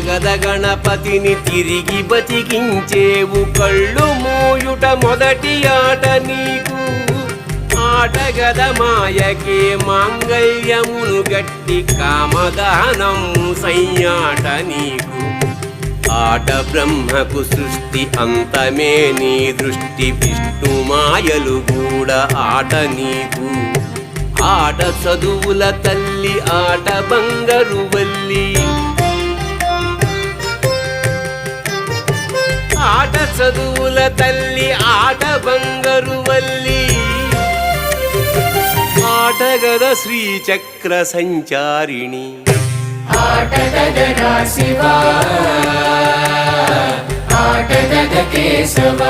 ఆటగద గణపతిని తిరిగి బతికించేవు కళ్ళు మూయుట మొదటి ఆట నీకు ఆటగద మాయకే మాంగళ్యమును గట్టి కామదానము సయ్యాట నీకు ఆట బ్రహ్మకు సృష్టి అంతమే నీ దృష్టి విష్ణు మాయలు కూడా ఆట నీకు ఆట చదువుల తల్లి ఆట బంగారు వల్లి ఆట చదువుల తల్లి ఆట బంగారు వల్లి ఆటగద శ్రీచక్ర సంచారిణి ఆటగద శివ ఆటగద కేశవ